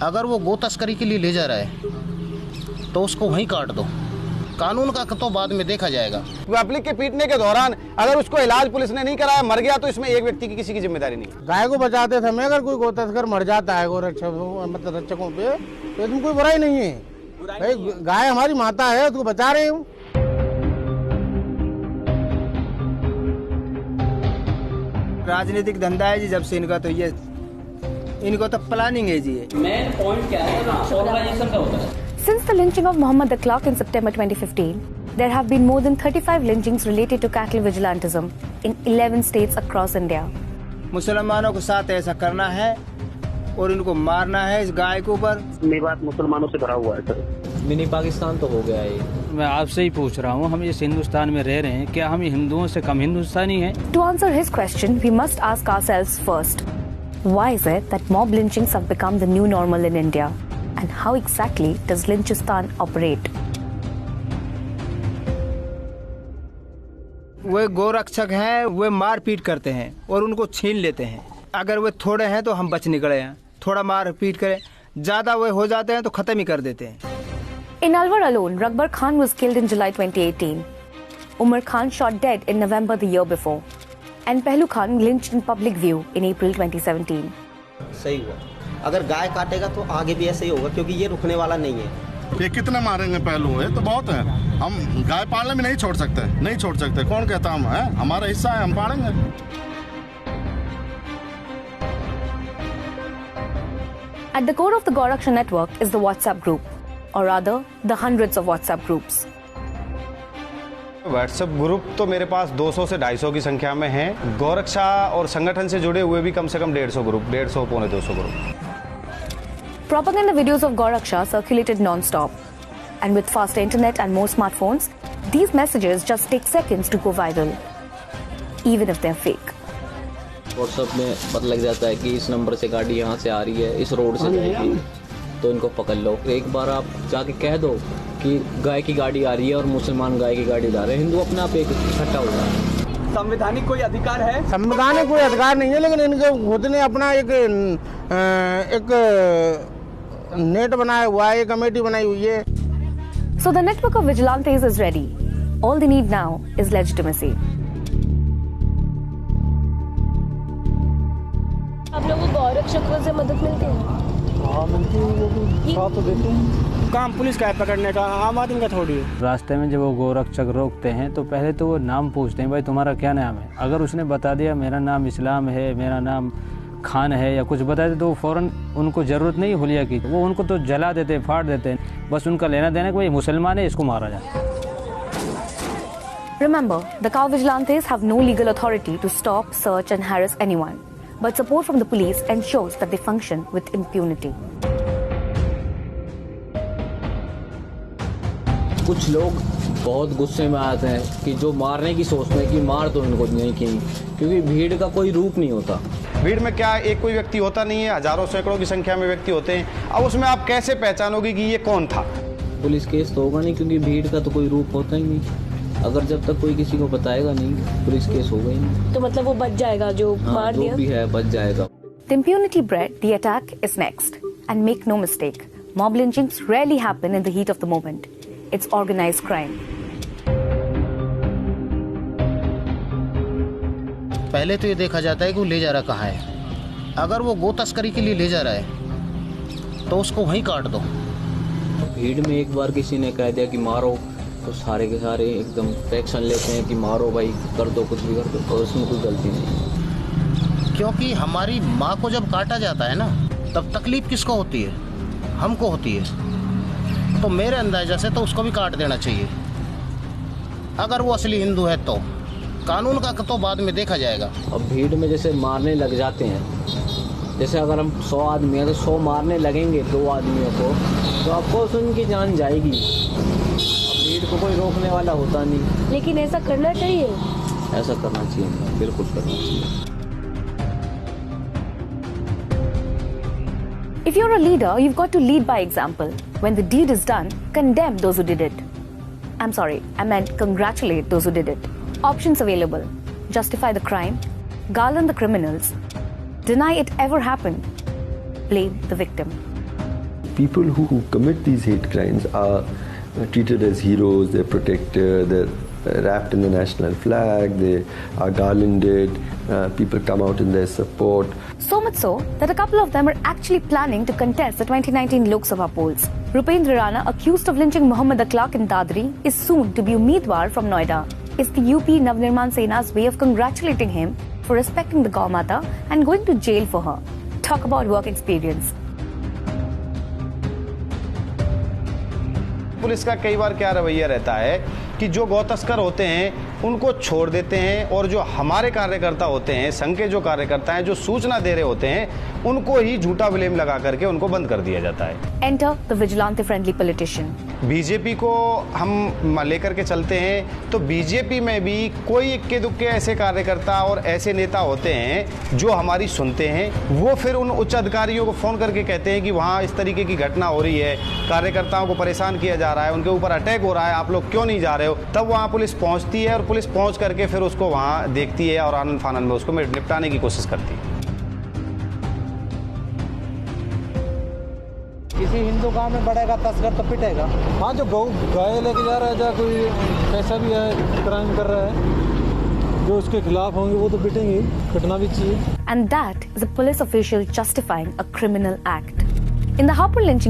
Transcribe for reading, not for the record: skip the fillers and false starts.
अगर वो गो तस्करी के लिए ले जा रहा है तो उसको वहीं काट दो। कानून का तो बाद में देखा जाएगा। पब्लिक के पीटने के दौरान अगर उसको इलाज पुलिस ने नहीं कराया, मर गया, तो इसमें एक व्यक्ति की किसी की जिम्मेदारी नहीं। गाय को बचाते समय अगर कोई गो तस्कर मर जाता है मतलब रक्षकों पे, तो इसमें कोई बुराई नहीं है। भाई गाय हमारी माता है, उसको बचा रहे हूँ। राजनीतिक धंधा है जी जब से इनका, तो ये इनको तो प्लानिंग है जी। मेन पॉइंट क्या है, ऑर्गेनाइजेशन का होता है। Since the lynching of Mohammed the Clock in September 2015, there have been more than 35 lynchings related to cattle vigilantism in 11 states across India. मुसलमानों के साथ ऐसा करना है और इनको मारना है इस गाय के ऊपर। मेवात मुसलमानों से भरा हुआ है सर। मिनी पाकिस्तान तो हो गया ये। मैं आपसे ही पूछ रहा हूँ, हम इस हिंदुस्तान में रह रहे हैं, क्या हम हिंदुओं से कम हिंदुस्तानी हैं? To answer his question, we must ask ourselves first, why is it that mob lynchings have become the new normal in India? And how exactly does Lynchistan operate? वे गोरक्षक हैं, वे मार पीट करते हैं और उनको छीन लेते हैं। अगर वे थोड़े हैं तो हम बच निकले हैं, थोड़ा मार पीट करें, ज्यादा वे हो जाते हैं तो खत्म ही कर देते हैं। In Alwar alone, Rakbar Khan was killed in July 2018. Umar Khan shot dead in November the year before. And Pehlu Khan lynched in public view in April 2017. सही हुआ। अगर गाय काटेगा तो आगे भी ऐसे ही होगा, क्योंकि ये रुकने वाला नहीं है। ये कितने मारेंगे पहलू है तो बहुत है। हम गाय पालने में नहीं छोड़ सकते, नहीं छोड़ सकते। कौन कहता हम है, हमारा हिस्सा है, हम पालेंगे। At the core of the Goraksha network is the WhatsApp group, or rather, the hundreds of WhatsApp groups. WhatsApp group तो मेरे पास 200 से 250 की संख्या में हैं। गोरक्षा और संगठन से जुड़े हुए भी कम से कम 150 ग्रुप, 150 पौने 200 group. Propaganda videos of Goraksha circulated non-stop. And with faster internet and more smartphones, these messages just take seconds to go viral, even if they're fake. WhatsApp में पता लग जाता है कि इस नंबर से गाड़ी यहाँ से आ रही है, इस रोड से जाएगी, तो इनको पकड़ लो। एक बार आप जाके कह दो कि गाय की गाड़ी आ रही है और मुसलमान गाय की गाड़ी ला रहे हैं, हिंदू अपने आप एक इकट्ठा हो रहा है। संवैधानिक कोई अधिकार है? संवैधानिक कोई अधिकार नहीं है, लेकिन इनके खुद ने अपना एक नेट बनाया हुआ है, एक कमेटी बनाई हुई है। So the network of vigilantes is ready. All they need now is legitimacy. आप लोगों को गौरक्षकों से मदद मिलती है? हाँ मिलती है, वो भी साथ तो देते हैं। काम पुलिस का है पकड़ने का, आम आदमी का थोड़ी है। रास्ते में जब वो गोरक्षक रोकते हैं तो पहले तो वो नाम पूछते हैं, भाई तुम्हारा क्या नाम है। अगर उसने बता दिया मेरा नाम इस्लाम है, मेरा नाम खान है, या कुछ बता दे, तो फौरन उनको ज़रूरत नहीं हुलिया की, वो उनको तो जला देते, फाड़ देते हैं। बस उनका लेना देना कि भाई मुसलमान है, इसको मारा जाए। Remember, the cow vigilantes have no legal authority to stop, search and harass anyone. But support from the police ensures that they function with impunity. कुछ लोग बहुत गुस्से में आते हैं कि जो मारने की सोचते हैं कि मार तो इनको नहीं की, क्योंकि भीड़ का कोई रूप नहीं होता। भीड़ में क्या एक कोई व्यक्ति होता नहीं है, हजारों सैकड़ों की संख्या में व्यक्ति होते हैं। अब उसमें आप कैसे पहचानोगे कि ये कौन था? पुलिस केस तो होगा नहीं, क्योंकि भीड़ का तो कोई रूप होता ही नहीं। अगर जब तक कोई किसी को बताएगा नहीं, पुलिस केस होगा ही नहीं। तो मतलब वो बच जाएगा जो मार दिया? जो भी है बच जाएगा। The impunity bred, the attack is next. And make no mistake, mob lynchings rarely happen in the heat of the moment. It's organized crime. पहले तो ये देखा जाता है कि वो ले जा रहा कहाँ है। अगर वो गो तस्करी के लिए ले जा रहा है तो उसको वहीं काट दो। भीड़ में एक बार किसी ने कह दिया कि मारो, तो सारे के सारे एकदम एक्शन लेते हैं कि मारो भाई, कर दो, कुछ भी कर दो, और उसमें कोई गलती नहीं। क्योंकि हमारी माँ को जब काटा जाता है ना, तब तकलीफ किसको होती है? हमको होती है। तो मेरे अंदाजा से तो उसको भी काट देना चाहिए। अगर वो असली हिंदू है तो कानून का तो बाद में देखा जाएगा। अब भीड़ में जैसे मारने लग जाते हैं, जैसे अगर हम 100 आदमी हैं तो 100 मारने लगेंगे 2 आदमियों को, तो आपको उनकी जान जाएगी। भीड़ को कोई रोकने वाला होता नहीं। लेकिन ऐसा करना चाहिए? ऐसा करना चाहिए, बिल्कुल करना चाहिए। If you're a leader, you've got to lead by example. When the deed is done, condemn those who did it. I'm sorry, I meant congratulate those who did it. Options available: justify the crime, garland the criminals, deny it ever happened, blame the victim. people who commit these hate crimes are treated as heroes, they're protected, they're wrapped in the national flag, they are garlanded, people come out in their support. So much so that a couple of them are actually planning to contest the 2019 Lok Sabha polls. Rupendra Rana, accused of lynching Mohammad Akhlaq in Dadri, is soon to be Umeedwar from Noida. It's the UP Navnirman Sena's way of congratulating him for respecting the Gau Mata and going to jail for her. Talk about work experience. Police का कई बार क्या रवैया रहता है कि जो गौ तस्कर होते हैं उनको छोड़ देते हैं और जो हमारे कार्यकर्ता होते हैं, संघ के जो कार्यकर्ता हैं, जो सूचना दे रहे होते हैं, उनको ही झूठा ब्लेम लगा करके उनको बंद कर दिया जाता है। Enter the vigilante friendly politician. BJP को हम लेकर के चलते हैं तो बीजेपी में भी कोई इक्के दुक्के ऐसे कार्यकर्ता और ऐसे नेता होते हैं जो हमारी सुनते हैं। वो फिर उन उच्च अधिकारियों को फोन करके कहते हैं कि वहाँ इस तरीके की घटना हो रही है, कार्यकर्ताओं को परेशान किया जा रहा है, उनके ऊपर अटैक हो रहा है, आप लोग क्यों नहीं जा रहे हो। तब वहाँ पुलिस पहुँचती है और पुलिस पहुँच करके फिर उसको वहाँ देखती है और आनन फानन में उसको निपटाने की कोशिश करती है। किसी हिंदू गांव में बढ़ेगा तस्कर तो पिटेगा। हाँ, जो गाय लेके जा रहा है या कोई कैसा भी है क्राइम कर रहा है, जो उसके खिलाफ होंगे वो तो पिटेंगे, पिटना भी चाहिए। And that is a police official justifying a criminal act. In the Hapur lynching